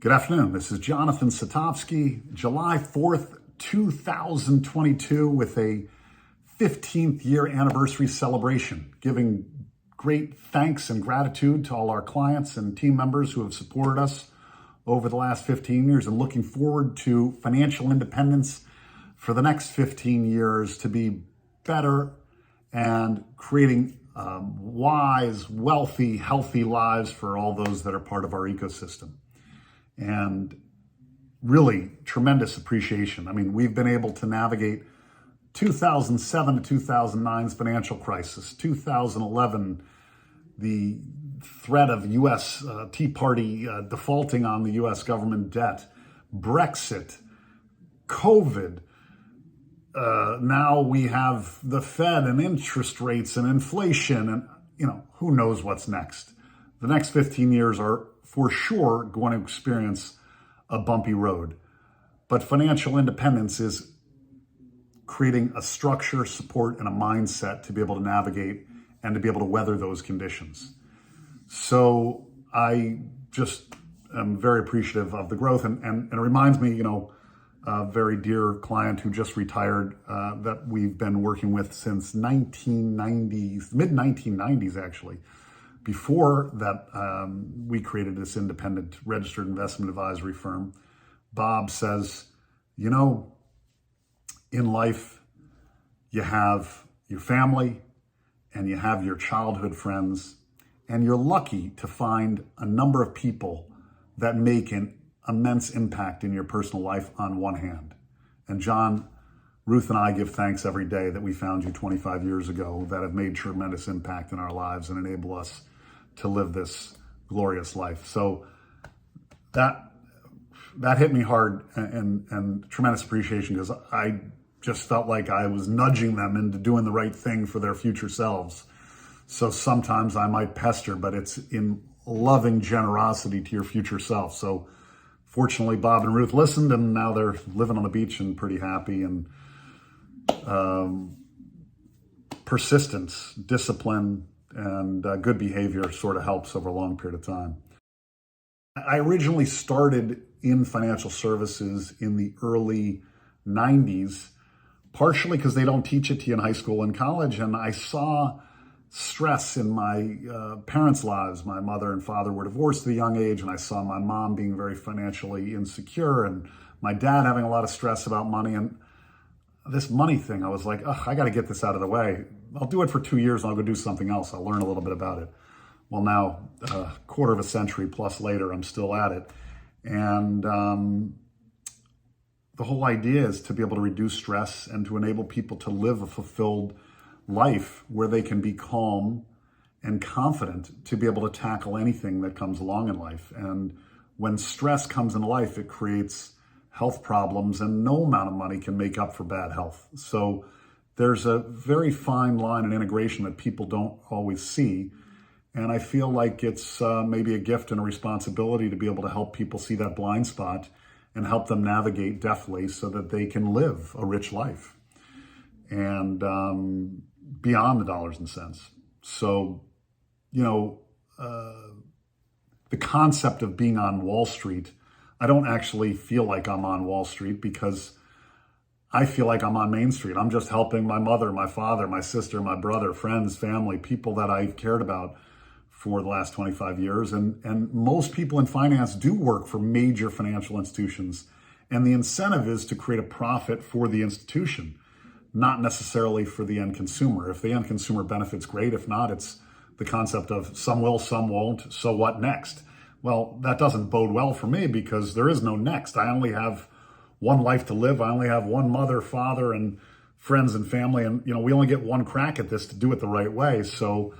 Good afternoon. This is Jonathan Satovsky, July 4th, 2022, with a 15th year anniversary celebration, giving great thanks and gratitude to all our clients and team members who have supported us over the last 15 years, and looking forward to financial independence for the next 15 years to be better and creating wise, wealthy, healthy lives for all those that are part of our ecosystem. And really tremendous appreciation. I mean, we've been able to navigate 2007 to 2009's financial crisis, 2011, the threat of U.S. Tea Party defaulting on the U.S. government debt, Brexit, COVID. Now we have the Fed and interest rates and inflation, and who knows what's next. The next 15 years are for sure going to experience a bumpy road. But financial independence is creating a structure, support, and a mindset to be able to navigate and to be able to weather those conditions. So I just am very appreciative of the growth. And it reminds me, a very dear client who just retired that we've been working with since 1990s, mid-1990s actually. Before that, we created this independent registered investment advisory firm. Bob says, in life, you have your family and you have your childhood friends, and you're lucky to find a number of people that make an immense impact in your personal life on one hand. And John, Ruth and I give thanks every day that we found you 25 years ago that have made tremendous impact in our lives and enable us to live this glorious life. So that hit me hard, and tremendous appreciation, because I just felt like I was nudging them into doing the right thing for their future selves. So sometimes I might pester, but it's in loving generosity to your future self. So fortunately, Bob and Ruth listened, and now they're living on the beach and pretty happy. And persistence, discipline, and good behavior sort of helps over a long period of time. I originally started in financial services in the early 90s, partially because they don't teach it to you in high school and college. And I saw stress in my parents' lives. My mother and father were divorced at a young age, and I saw my mom being very financially insecure, and my dad having a lot of stress about money. And this money thing, I was like, I got to get this out of the way. I'll do it for 2 years and I'll go do something else. I'll learn a little bit about it. Well, now, a quarter of a century plus later, I'm still at it. And the whole idea is to be able to reduce stress and to enable people to live a fulfilled life where they can be calm and confident to be able to tackle anything that comes along in life. And when stress comes into life, it creates health problems, and no amount of money can make up for bad health. So there's a very fine line and integration that people don't always see. And I feel like it's maybe a gift and a responsibility to be able to help people see that blind spot and help them navigate deftly so that they can live a rich life and beyond the dollars and cents. So, the concept of being on Wall Street, I don't actually feel like I'm on Wall Street, because I feel like I'm on Main Street. I'm just helping my mother, my father, my sister, my brother, friends, family, people that I've cared about for the last 25 years. And most people in finance do work for major financial institutions. And the incentive is to create a profit for the institution, not necessarily for the end consumer. If the end consumer benefits, great. If not, it's the concept of some will, some won't. So what next? Well, that doesn't bode well for me, because there is no next. I only have one life to live. I only have one mother, father, and friends and family. And, we only get one crack at this to do it the right way. So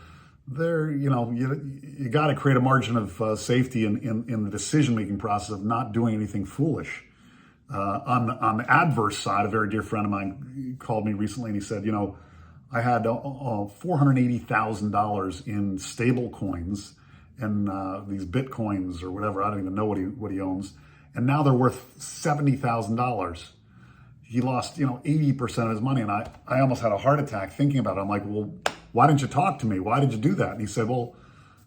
you got to create a margin of safety in the decision-making process of not doing anything foolish. On the adverse side, a very dear friend of mine called me recently, and he said, I had $480,000 in stable coins and these Bitcoins or whatever. I don't even know what he owns. And now they're worth $70,000. He lost, 80% of his money. And I almost had a heart attack thinking about it. I'm like, well, why didn't you talk to me? Why did you do that? And he said, well,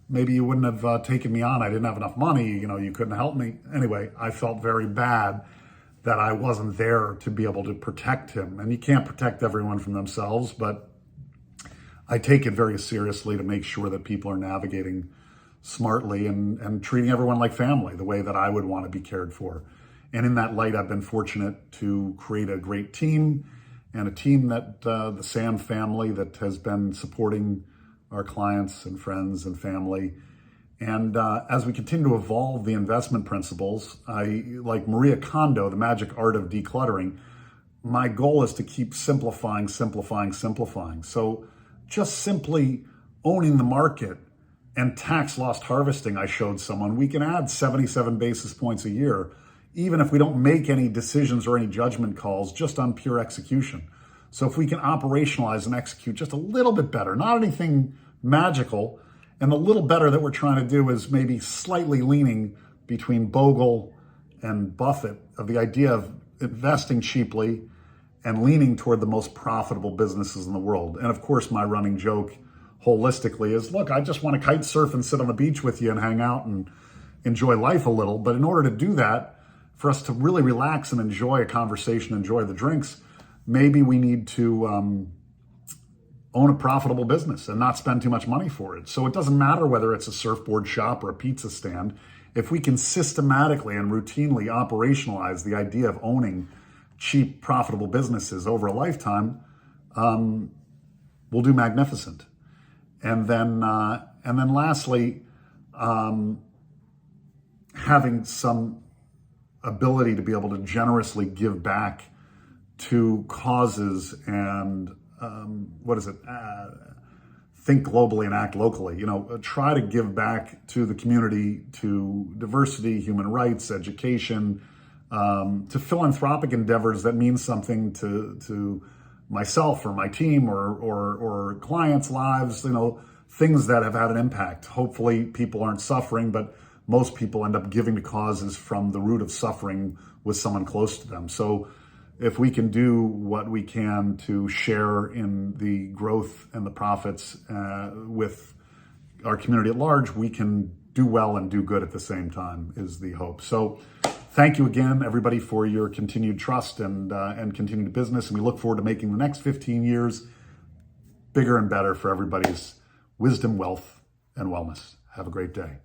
maybe you wouldn't have taken me on. I didn't have enough money. You couldn't help me. Anyway, I felt very bad that I wasn't there to be able to protect him. And you can't protect everyone from themselves, but I take it very seriously to make sure that people are navigating smartly and treating everyone like family, the way that I would want to be cared for. And in that light, I've been fortunate to create a great team, and a team that the Sam family that has been supporting our clients and friends and family. And as we continue to evolve the investment principles, like Maria Kondo, The Magic Art of Decluttering, my goal is to keep simplifying. So just simply owning the market and tax loss harvesting, I showed someone, we can add 77 basis points a year, even if we don't make any decisions or any judgment calls, just on pure execution. So if we can operationalize and execute just a little bit better, not anything magical, and the little better that we're trying to do is maybe slightly leaning between Bogle and Buffett of the idea of investing cheaply and leaning toward the most profitable businesses in the world. And of course, my running joke holistically is, look, I just want to kite surf and sit on the beach with you and hang out and enjoy life a little. But in order to do that, for us to really relax and enjoy a conversation, enjoy the drinks, maybe we need to own a profitable business and not spend too much money for it. So it doesn't matter whether it's a surfboard shop or a pizza stand. If we can systematically and routinely operationalize the idea of owning cheap, profitable businesses over a lifetime, we'll do magnificent. And then lastly, having some ability to be able to generously give back to causes and think globally and act locally. Try to give back to the community, to diversity, human rights, education, to philanthropic endeavors that mean something to myself or my team or clients' lives, things that have had an impact. Hopefully people aren't suffering, but most people end up giving to causes from the root of suffering with someone close to them. So if we can do what we can to share in the growth and the profits with our community at large, we can do well and do good at the same time, is the hope. So thank you again, everybody, for your continued trust and continued business. And we look forward to making the next 15 years bigger and better for everybody's wisdom, wealth, and wellness. Have a great day.